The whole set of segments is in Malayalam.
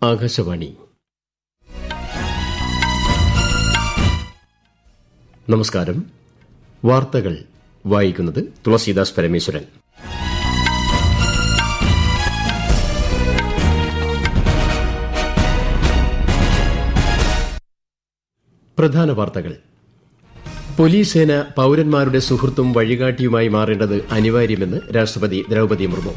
ആകാശവാണി. നമസ്കാരം. വാർത്തകൾ വായിക്കുന്നത് തുളസീദാസ് പരമേശ്വരൻ. പ്രധാന വാർത്തകൾ. പോലീസ് സേന പൌരന്മാരുടെ സുഹൃത്തും വഴികാട്ടിയുമായി മാറേണ്ടത് അനിവാര്യമെന്ന് രാഷ്ട്രപതി ദ്രൌപദി മുർമു.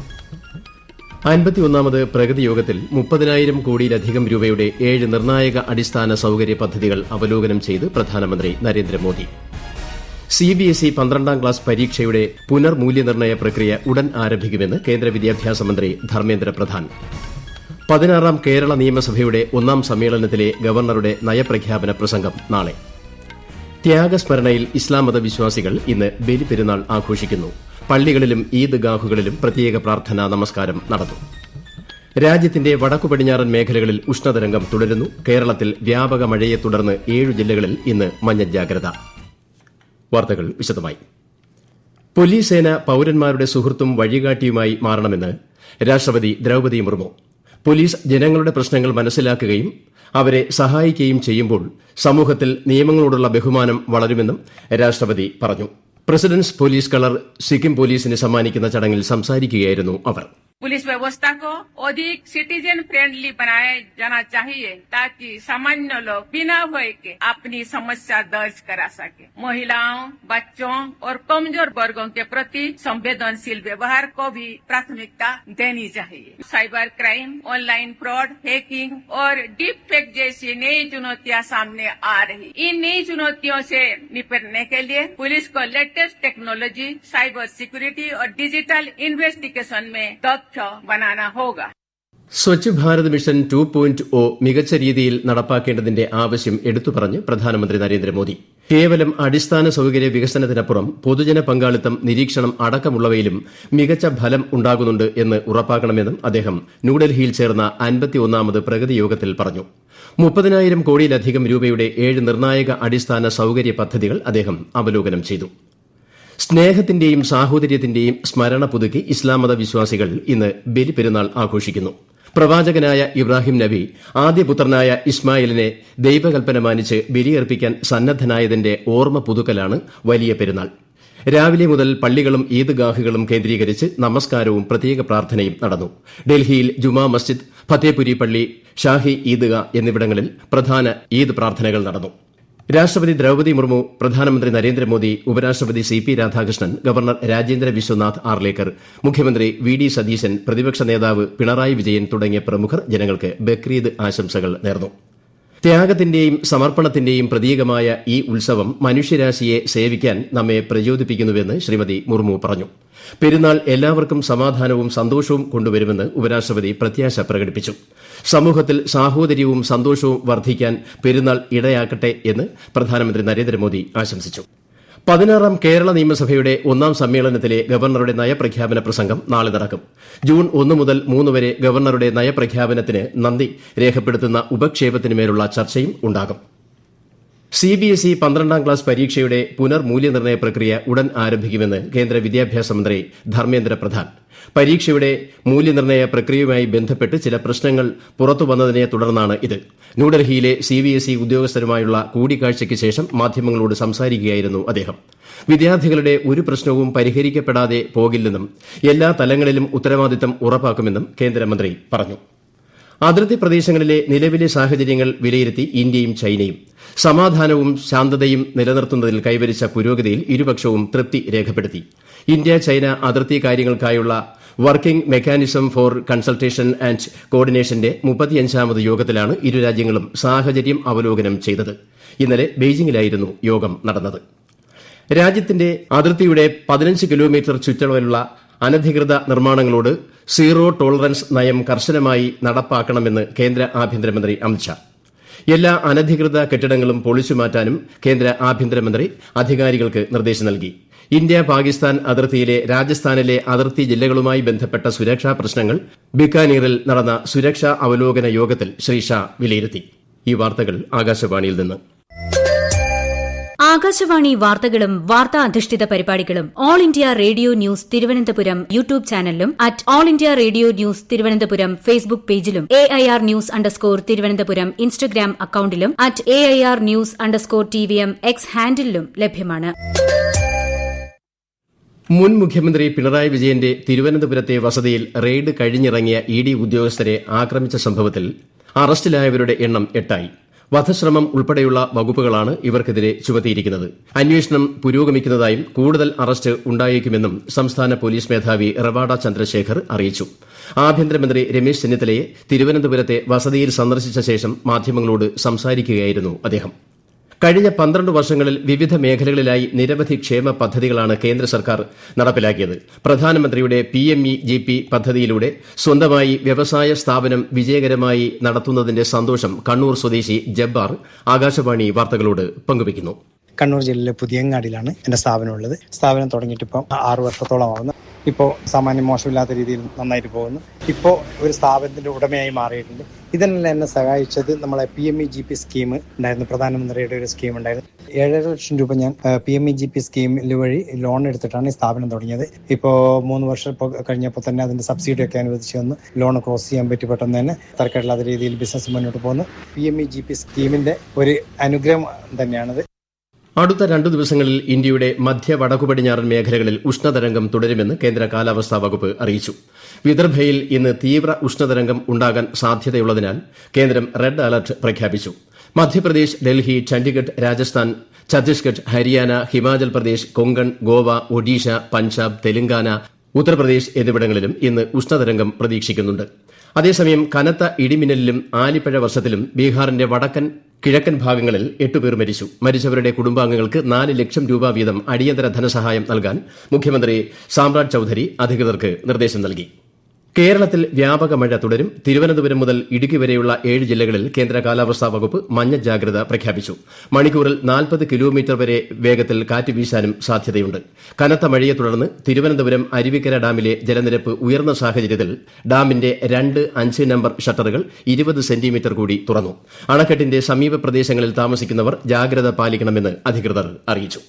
51ാമത് പ്രഗതി യോഗത്തിൽ 30,000 കോടിയിലധികം രൂപയുടെ 7 നിർണായക അടിസ്ഥാന സൌകര്യ പദ്ധതികൾ അവലോകനം ചെയ്ത് പ്രധാനമന്ത്രി നരേന്ദ്രമോദി. സിബിഎസ്ഇ 12ാം ക്ലാസ് പരീക്ഷയുടെ പുനർമൂല്യനിർണ്ണയ പ്രക്രിയ ഉടൻ ആരംഭിക്കുമെന്ന് കേന്ദ്ര വിദ്യാഭ്യാസ മന്ത്രി ധർമ്മേന്ദ്ര പ്രധാൻ. 16ാം കേരള നിയമസഭയുടെ 1ാം സമ്മേളനത്തിലെ ഗവർണറുടെ നയപ്രഖ്യാപന പ്രസംഗം നാളെ. ത്യാഗസ്മരണയിൽ ഇസ്ലാം മതവിശ്വാസികൾ ഇന്ന് ബലിപെരുന്നാൾ ആഘോഷിക്കുന്നു. പള്ളികളിലും ഈദ്ഗാഹുകളിലും പ്രത്യേക പ്രാർത്ഥനാ നമസ്കാരം നടന്നു. രാജ്യത്തിന്റെ വടക്കു പടിഞ്ഞാറൻ മേഖലകളിൽ ഉഷ്ണതരംഗം തുടരുന്നു. കേരളത്തിൽ വ്യാപക മഴയെ തുടർന്ന് 7 ജില്ലകളിൽ ഇന്ന് മഞ്ഞ ജാഗ്രത. വാർത്തകൾ വിശദമായി. പോലീസ് സേന പൌരന്മാരുടെ സുഹൃത്തും വഴികാട്ടിയുമായി മാറണമെന്ന് രാഷ്ട്രപതി ദ്രൌപദി മുർമു. പോലീസ് ജനങ്ങളുടെ പ്രശ്നങ്ങൾ മനസ്സിലാക്കുകയും അവരെ സഹായിക്കുകയും ചെയ്യുമ്പോൾ സമൂഹത്തിൽ നിയമങ്ങളോടുള്ള ബഹുമാനം വളരുമെന്നും രാഷ്ട്രപതി പറഞ്ഞു. പ്രസിഡന്റ്സ് പോലീസ് കളർ സിക്കിം പോലീസിന് സമ്മാനിക്കുന്ന ചടങ്ങിൽ സംസാരിക്കുകയായിരുന്നു അവർ. पुलिस व्यवस्था को अधिक सिटीजन फ्रेंडली बनाया जाना चाहिए ताकि सामान्य लोग बिना भय के अपनी समस्या दर्ज करा सके. महिलाओं, बच्चों और कमजोर वर्गों के प्रति संवेदनशील व्यवहार को भी प्राथमिकता देनी चाहिए. Cyber crime, online fraud, hacking और डीप फेक जैसी नई चुनौतियां सामने आ रही. इन नई चुनौतियों से निपटने के लिए पुलिस को लेटेस्ट टेक्नोलॉजी, साइबर सिक्योरिटी और डिजिटल इन्वेस्टिगेशन में बनाना होगा. സ്വച്ഛ് ഭാരത് മിഷൻ 2.0 മികച്ച രീതിയിൽ നടപ്പാക്കേണ്ടതിന്റെ ആവശ്യം എടുത്തുപറഞ്ഞ് പ്രധാനമന്ത്രി നരേന്ദ്രമോദി. കേവലം അടിസ്ഥാന സൌകര്യ വികസനത്തിനപ്പുറം പൊതുജന പങ്കാളിത്തം, നിരീക്ഷണം അടക്കമുള്ളവയിലും മികച്ച ഫലം ഉണ്ടാകുന്നുണ്ട് എന്ന് ഉറപ്പാക്കണമെന്നും അദ്ദേഹം ന്യൂഡൽഹിയിൽ ചേർന്ന 51ാമത് പ്രഗതി യോഗത്തിൽ പറഞ്ഞു. 30,000 കോടിയിലധികം രൂപയുടെ 7 നിർണായക അടിസ്ഥാന സൌകര്യ പദ്ധതികൾ അദ്ദേഹം അവലോകനം ചെയ്തു. സ്നേഹത്തിന്റെയും സാഹോദര്യത്തിന്റെയും സ്മരണ പുതുക്കി ഇസ്ലാം മതവിശ്വാസികൾ ഇന്ന് ബലിപെരുന്നാൾ ആഘോഷിക്കുന്നു. പ്രവാചകനായ ഇബ്രാഹിം നബി ആദ്യപുത്രനായ ഇസ്മായിലിനെ ദൈവകൽപ്പന മാനിച്ച് ബലിയർപ്പിക്കാൻ സന്നദ്ധനായതിന്റെ ഓർമ്മ പുതുക്കലാണ് വലിയ പെരുന്നാൾ. രാവിലെ മുതൽ പള്ളികളും ഈദ്ഗാഹുകളും കേന്ദ്രീകരിച്ച് നമസ്കാരവും പ്രത്യേക പ്രാർത്ഥനയും നടന്നു. ഡൽഹിയിൽ ജുമാ മസ്ജിദ്, ഫത്തേപുരി പള്ളി, ഷാഹി ഈദ്ഗാഹ് എന്നിവിടങ്ങളിൽ പ്രധാന ഈദ് പ്രാർത്ഥനകൾ നടന്നു. രാഷ്ട്രപതി ദ്രൌപദി മുർമു, പ്രധാനമന്ത്രി നരേന്ദ്രമോദി, ഉപരാഷ്ട്രപതി സി.പി. രാധാകൃഷ്ണൻ, ഗവർണർ രാജേന്ദ്ര വിശ്വനാഥ് ആർലേക്കർ, മുഖ്യമന്ത്രി വി.ഡി. സതീശൻ, പ്രതിപക്ഷ നേതാവ് പിണറായി വിജയൻ തുടങ്ങിയ പ്രമുഖർ ജനങ്ങൾക്ക് ബക്രീദ് ആശംസകൾ നേർന്നു. ത്യാഗത്തിന്റെയും സമർപ്പണത്തിന്റെയും പ്രതീകമായ ഈ ഉത്സവം മനുഷ്യരാശിയെ സേവിക്കാൻ നമ്മെ പ്രചോദിപ്പിക്കുന്നുവെന്ന് ശ്രീമതി മുർമു പറഞ്ഞു. പെരുന്നാൾ എല്ലാവർക്കും സമാധാനവും സന്തോഷവും കൊണ്ടുവരുമെന്ന് ഉപരാഷ്ട്രപതി പ്രത്യാശ പ്രകടിപ്പിച്ചു. സമൂഹത്തിൽ സാഹോദര്യവും സന്തോഷവും വർദ്ധിക്കാൻ പെരുന്നാൾ ഇടയാക്കട്ടെ എന്ന് പ്രധാനമന്ത്രി നരേന്ദ്രമോദി ആശംസിച്ചു. 16ാം കേരള നിയമസഭയുടെ 1ാം സമ്മേളനത്തിലെ ഗവർണറുടെ നയപ്രഖ്യാപന പ്രസംഗം നാളെ നടക്കും. ജൂൺ 1 മുതൽ 3 വരെ ഗവർണറുടെ നയപ്രഖ്യാപനത്തിന് നന്ദി രേഖപ്പെടുത്തുന്ന ഉപക്ഷേപത്തിനുമേലുള്ള ചർച്ചയും ഉണ്ടാകും. സിബിഎസ്ഇ 12ാം ക്ലാസ് പരീക്ഷയുടെ പുനർമൂല്യനിർണ്ണയ പ്രക്രിയ ഉടൻ ആരംഭിക്കുമെന്ന് കേന്ദ്ര വിദ്യാഭ്യാസ മന്ത്രി ധർമ്മേന്ദ്ര പ്രധാൻ. പരീക്ഷയുടെ മൂല്യനിർണ്ണയ പ്രക്രിയയുമായി ബന്ധപ്പെട്ട് ചില പ്രശ്നങ്ങൾ പുറത്തുവന്നതിനെ തുടർന്നാണ് ഇത്. ന്യൂഡൽഹിയിലെ സിബിഎസ്ഇ ഉദ്യോഗസ്ഥരുമായുള്ള കൂടിക്കാഴ്ചയ്ക്ക് ശേഷം മാധ്യമങ്ങളോട് സംസാരിക്കുകയായിരുന്നു അദ്ദേഹം. വിദ്യാർത്ഥികളുടെ ഒരു പ്രശ്നവും പരിഹരിക്കപ്പെടാതെ പോകില്ലെന്നും എല്ലാ തലങ്ങളിലും ഉത്തരവാദിത്തം ഉറപ്പാക്കുമെന്നും കേന്ദ്രമന്ത്രി പറഞ്ഞു. അതിർത്തി പ്രദേശങ്ങളിലെ നിലവിലെ സാഹചര്യങ്ങൾ വിലയിരുത്തി ഇന്ത്യയും ചൈനയും. സമാധാനവും ശാന്തതയും നിലനിർത്തുന്നതിൽ കൈവരിച്ച പുരോഗതിയിൽ ഇരുപക്ഷവും തൃപ്തി രേഖപ്പെടുത്തി. ഇന്ത്യ ചൈന അതിർത്തി കാര്യങ്ങൾക്കായുള്ള working mechanism for consultation and കോർഡിനേഷന്റെ 35ാമത് യോഗത്തിലാണ് ഇരു രാജ്യങ്ങളും സാഹചര്യം അവലോകനം ചെയ്തത്. ഇന്നലെ ബെയ്ജിംഗിലായിരുന്നു യോഗം നടന്നത്. രാജ്യത്തിന്റെ അതിർത്തിയുടെ 15 കിലോമീറ്റർ ചുറ്റളവിലുള്ള അനധികൃത നിർമ്മാണങ്ങളോട് സീറോ ടോളറൻസ് നയം കർശനമായി നടപ്പാക്കണമെന്ന് കേന്ദ്ര ആഭ്യന്തരമന്ത്രി അമിത്ഷാ. എല്ലാ അനധികൃത കെട്ടിടങ്ങളും പൊളിച്ചുമാറ്റാനും കേന്ദ്ര ആഭ്യന്തരമന്ത്രി അധികാരികൾക്ക് നിർദ്ദേശം നൽകി. ഇന്ത്യ പാകിസ്ഥാൻ അതിർത്തിയിലെ രാജസ്ഥാനിലെ അതിർത്തി ജില്ലകളുമായി ബന്ധപ്പെട്ട സുരക്ഷാ പ്രശ്നങ്ങൾ ബിക്കാനീറിൽ നടന്ന സുരക്ഷാ അവലോകന യോഗത്തിൽ ശ്രീ ഷാ വിലയിരുത്തി. ഈ വാർത്തകൾ ആകാശവാണിയിൽ നിന്ന്. ആകാശവാണി വാർത്തകളും വാർത്താ അധിഷ്ഠിത പരിപാടികളും All India Radio news Thiruvananthapuram YouTube ചാനലിലും at All India Radio news Thiruvananthapuram Facebook പേജിലും AIR ന്യൂസ് _തിരുവനന്തപുരം ഇൻസ്റ്റഗ്രാം അക്കൌണ്ടിലും അറ്റ് AIR ന്യൂസ് _TVM X ഹാൻഡിലും ലഭ്യമാണ്. മുൻ മുഖ്യമന്ത്രി പിണറായി വിജയന്റെ തിരുവനന്തപുരത്തെ വസതിയിൽ റെയ്ഡ് കഴിഞ്ഞിറങ്ങിയ ED ഉദ്യോഗസ്ഥരെ ആക്രമിച്ച സംഭവത്തിൽ അറസ്റ്റിലായവരുടെ എണ്ണം 8ആയി. വധശ്രമം ഉൾപ്പെടെയുള്ള വകുപ്പുകളാണ് ഇവർക്കെതിരെ ചുമത്തിയിരിക്കുന്നത്. അന്വേഷണം പുരോഗമിക്കുന്നതായും കൂടുതൽ അറസ്റ്റ് ഉണ്ടായേക്കുമെന്നും സംസ്ഥാന പോലീസ് മേധാവി റവാഡ ചന്ദ്രശേഖർ അറിയിച്ചു. ആഭ്യന്തരമന്ത്രി രമേശ് ചെന്നിത്തലയെ തിരുവനന്തപുരത്തെ വസതിയിൽ സന്ദർശിച്ച ശേഷം മാധ്യമങ്ങളോട് സംസാരിക്കുകയായിരുന്നു അദ്ദേഹം. കഴിഞ്ഞ 12 വർഷങ്ങളിൽ വിവിധ മേഖലകളിലായി നിരവധി ക്ഷേമ പദ്ധതികളാണ് കേന്ദ്ര സർക്കാർ നടപ്പിലാക്കിയത്. പ്രധാനമന്ത്രിയുടെ PMEGP പദ്ധതിയിലൂടെ സ്വന്തമായി വ്യവസായ സ്ഥാപനം വിജയകരമായി നടത്തുന്നതിന്റെ സന്തോഷം കണ്ണൂർ സ്വദേശി ജബ്ബാർ ആകാശവാണി വാർത്തകളോട് പങ്കുവയ്ക്കുന്നു. കണ്ണൂർ ജില്ലയിലെ പുതിയങ്ങാടിയിലാണ് എൻ്റെ സ്ഥാപനമുള്ളത്. സ്ഥാപനം തുടങ്ങിയിട്ട് ഇപ്പോൾ 6 വർഷത്തോളമാകുന്നു. ഇപ്പോൾ സാമാന്യം മോശമില്ലാത്ത രീതിയിൽ നന്നായിട്ട് പോകുന്നു. ഇപ്പോൾ ഒരു സ്ഥാപനത്തിന്റെ ഉടമയായി മാറിയിട്ടുണ്ട്. ഇതിനെല്ലാം എന്നെ സഹായിച്ചത് നമ്മളെ PMEGP സ്കീം ഉണ്ടായിരുന്നു. പ്രധാനമന്ത്രിയുടെ ഒരു സ്കീം ഉണ്ടായിരുന്നു. 7.5 ലക്ഷം രൂപ ഞാൻ PMEGP സ്കീമിൽ വഴി ലോൺ എടുത്തിട്ടാണ് ഈ സ്ഥാപനം തുടങ്ങിയത്. ഇപ്പോൾ 3 വർഷം കഴിഞ്ഞപ്പോൾ തന്നെ അതിന്റെ സബ്സിഡി ഒക്കെ അനുവദിച്ചു വന്നു. ലോൺ ക്രോസ് ചെയ്യാൻ പറ്റി പെട്ടെന്ന് തന്നെ തരക്കേടില്ലാത്ത രീതിയിൽ ബിസിനസ് മുന്നോട്ട് പോകുന്നു. PMEGP സ്കീമിന്റെ ഒരു അനുഗ്രഹം തന്നെയാണത്. അടുത്ത 2 ദിവസങ്ങളിൽ ഇന്ത്യയുടെ മധ്യ വടക്കു പടിഞ്ഞാറൻ മേഖലകളിൽ ഉഷ്ണതരംഗം തുടരുമെന്ന് കേന്ദ്ര കാലാവസ്ഥാ വകുപ്പ് അറിയിച്ചു. വിദർഭയിൽ ഇന്ന് തീവ്ര ഉഷ്ണതരംഗം ഉണ്ടാകാൻ സാധ്യതയുള്ളതിനാൽ കേന്ദ്രം റെഡ് അലർട്ട് പ്രഖ്യാപിച്ചു. മധ്യപ്രദേശ്, ഡൽഹി, ചണ്ഡിഗഡ്, രാജസ്ഥാൻ, ഛത്തീസ്ഗഡ്, ഹരിയാന, ഹിമാചൽ പ്രദേശ്, കൊങ്കൺ, ഗോവ, ഒഡീഷ, പഞ്ചാബ്, തെലങ്കാന, ഉത്തർപ്രദേശ് എന്നിവിടങ്ങളിലും ഇന്ന് ഉഷ്ണതരംഗം പ്രതീക്ഷിക്കുന്നുണ്ട്. അതേസമയം കനത്ത ഇടിമിന്നലിലും ആലിപ്പഴ വർഷത്തിലും ബീഹാറിന്റെ വടക്കൻ കിഴക്കൻ ഭാഗങ്ങളിൽ 8 പേർ മരിച്ചു. മരിച്ചവരുടെ കുടുംബാംഗങ്ങൾക്ക് 4 ലക്ഷം രൂപ വീതം അടിയന്തര ധനസഹായം നൽകാൻ മുഖ്യമന്ത്രി സാമ്രാജ് ചൌധരി അധികൃതർക്ക് നിർദ്ദേശം നൽകി. കേരളത്തിൽ വ്യാപക മഴ തുടരും. തിരുവനന്തപുരം മുതൽ ഇടുക്കി വരെയുള്ള 7 ജില്ലകളിൽ കേന്ദ്ര കാലാവസ്ഥാ വകുപ്പ് മഞ്ഞ ജാഗ്രത പ്രഖ്യാപിച്ചു. മണിക്കൂറിൽ 40 കിലോമീറ്റർ വരെ വേഗത്തിൽ കാറ്റ് വീശാനും സാധ്യതയുണ്ട്. കനത്ത മഴയെ തുടർന്ന് തിരുവനന്തപുരം അരുവിക്കര ഡാമിലെ ജലനിരപ്പ് ഉയർന്ന സാഹചര്യത്തിൽ ഡാമിന്റെ 2-5 നമ്പർ ഷട്ടറുകൾ 20 സെന്റിമീറ്റർ കൂടി തുറന്നു. അണക്കെട്ടിന്റെ സമീപ പ്രദേശങ്ങളിൽ താമസിക്കുന്നവർ ജാഗ്രത പാലിക്കണമെന്ന് അധികൃതർ അറിയിച്ചു.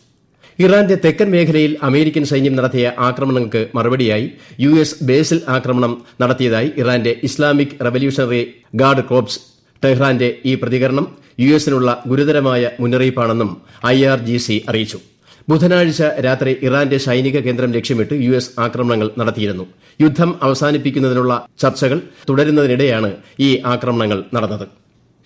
ഇറാന്റെ തെക്കൻ മേഖലയിൽ അമേരിക്കൻ സൈന്യം നടത്തിയ ആക്രമണങ്ങൾക്ക് മറുപടിയായി US ബേസിൽ ആക്രമണം നടത്തിയതായി ഇറാന്റെ ഇസ്ലാമിക് റവല്യൂഷണറി ഗാർഡ് കോർപ്സ്. ടെഹ്റാന്റെ ഈ പ്രതികരണം US-നുള്ള ഗുരുതരമായ മുന്നറിയിപ്പാണെന്നും IRGC അറിയിച്ചു. ബുധനാഴ്ച രാത്രി ഇറാന്റെ സൈനിക കേന്ദ്രം ലക്ഷ്യമിട്ട് US ആക്രമണങ്ങൾ നടത്തിയിരുന്നു. യുദ്ധം അവസാനിപ്പിക്കുന്നതിനുള്ള ചർച്ചകൾ തുടരുന്നതിനിടെയാണ് ഈ ആക്രമണങ്ങൾ നടന്നത്.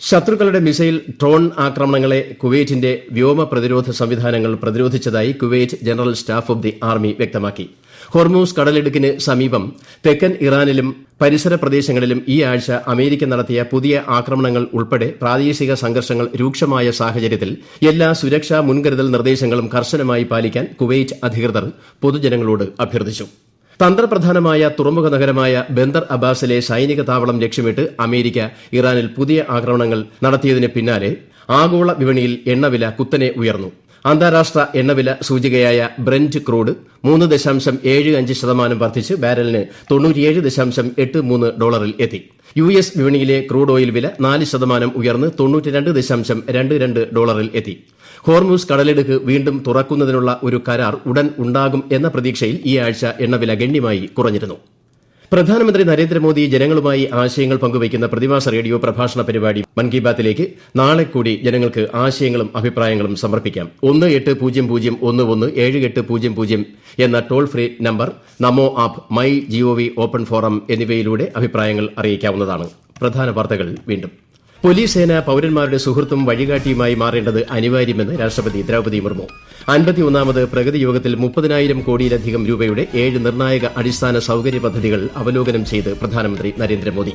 ശത്രുക്കളുടെ മിസൈൽ, ഡ്രോൺ ആക്രമണങ്ങളെ കുവൈറ്റിന്റെ വ്യോമ പ്രതിരോധ സംവിധാനങ്ങൾ പ്രതിരോധിച്ചതായി Kuwait general staff of the army വ്യക്തമാക്കി. ഹോർമൂസ് കടലിടുക്കിന് സമീപം തെക്കൻ ഇറാനിലും പരിസര പ്രദേശങ്ങളിലും ഈ ആഴ്ച അമേരിക്ക നടത്തിയ പുതിയ ആക്രമണങ്ങൾ ഉൾപ്പെടെ പ്രാദേശിക സംഘർഷങ്ങൾ രൂക്ഷമായ സാഹചര്യത്തിൽ എല്ലാ സുരക്ഷാ മുൻകരുതൽ നിർദ്ദേശങ്ങളും കർശനമായി പാലിക്കാൻ കുവൈറ്റ് അധികൃതർ പൊതുജനങ്ങളോട് അഭ്യർത്ഥിച്ചു. തന്ത്രപ്രധാനമായ തുറമുഖ നഗരമായ ബന്ദർ അബ്ബാസിലെ സൈനിക താവളം ലക്ഷ്യമിട്ട് അമേരിക്ക ഇറാനിൽ പുതിയ ആക്രമണങ്ങൾ നടത്തിയതിന് പിന്നാലെ ആഗോള വിപണിയിൽ എണ്ണവില കുത്തനെ ഉയർന്നു. അന്താരാഷ്ട്ര എണ്ണവില സൂചികയായ ബ്രന്റ് ക്രൂഡ് 3.75% വർദ്ധിച്ച് ബാരലിന് $97.83 എത്തി. US വിപണിയിലെ ക്രൂഡ് ഓയിൽ വില 4% ഉയർന്ന് $92.22 എത്തി. ഹോർമൂസ് കടലിടുക്ക് വീണ്ടും തുറക്കുന്നതിനുള്ള ഒരു കരാർ ഉടൻ ഉണ്ടാകും എന്ന പ്രതീക്ഷയിൽ ഈ ആഴ്ച എണ്ണവില ഗണ്യമായി കുറഞ്ഞിരുന്നു. പ്രധാനമന്ത്രി നരേന്ദ്രമോദി ജനങ്ങളുമായി ആശയങ്ങൾ പങ്കുവയ്ക്കുന്ന പ്രതിമാസ റേഡിയോ പ്രഭാഷണ പരിപാടി മൻ കി ബാത്തിലേക്ക് നാളെ കൂടി ജനങ്ങൾക്ക് ആശയങ്ങളും അഭിപ്രായങ്ങളും സമർപ്പിക്കാം. 1800117800 എന്ന toll free number, Namo app, my GOV open forum എന്നിവയിലൂടെ അഭിപ്രായങ്ങൾ അറിയിക്കാവുന്നതാണ്. പ്രധാന വാർത്തകൾ വീണ്ടും. പോലീസ് സേന പൌരന്മാരുടെ സുഹൃത്തും വഴികാട്ടിയുമായി മാറേണ്ടത് അനിവാര്യമെന്ന് രാഷ്ട്രപതി ദ്രൌപദി മുർമു. 51ാമത് പ്രഗതി യോഗത്തിൽ 30,000 കോടിയിലധികം രൂപയുടെ 7 നിർണായക അടിസ്ഥാന സൌകര്യ പദ്ധതികൾ അവലോകനം ചെയ്ത് പ്രധാനമന്ത്രി നരേന്ദ്രമോദി.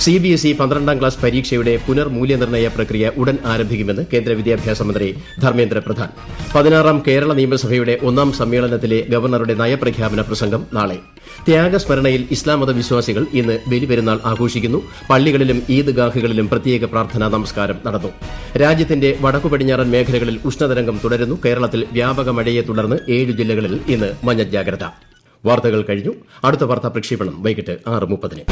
CBSE 12ാം ക്ലാസ് പരീക്ഷയുടെ പുനർമൂല്യനിർണ്ണയ പ്രക്രിയ ഉടൻ ആരംഭിക്കുമെന്ന് കേന്ദ്ര വിദ്യാഭ്യാസ മന്ത്രി ധർമ്മേന്ദ്ര പ്രധാൻ. 16ാം കേരള നിയമസഭയുടെ 1ാം സമ്മേളനത്തിലെ ഗവർണറുടെ നയപ്രഖ്യാപന പ്രസംഗം നാളെ. ത്യാഗസ്മരണയിൽ ഇസ്ലാം മത വിശ്വാസികൾ ഇന്ന് ബലിപെരുന്നാൾ ആഘോഷിക്കുന്നു. പള്ളികളിലും ഈദ്ഗാഹുകളിലും പ്രത്യേക പ്രാർത്ഥനാ നമസ്കാരം നടന്നു. രാജ്യത്തിന്റെ വടക്കു പടിഞ്ഞാറൻ മേഖലകളിൽ ഉഷ്ണതരംഗം തുടരുന്നു. കേരളത്തിൽ വ്യാപക മഴയെ തുടർന്ന് 7 ജില്ലകളിൽ ഇന്ന് മഞ്ഞ ജാഗ്രത. വാർത്തകൾ കഴിഞ്ഞു. അടുത്ത വാർത്താ പ്രക്ഷേപണം വൈകിട്ട് 6:30.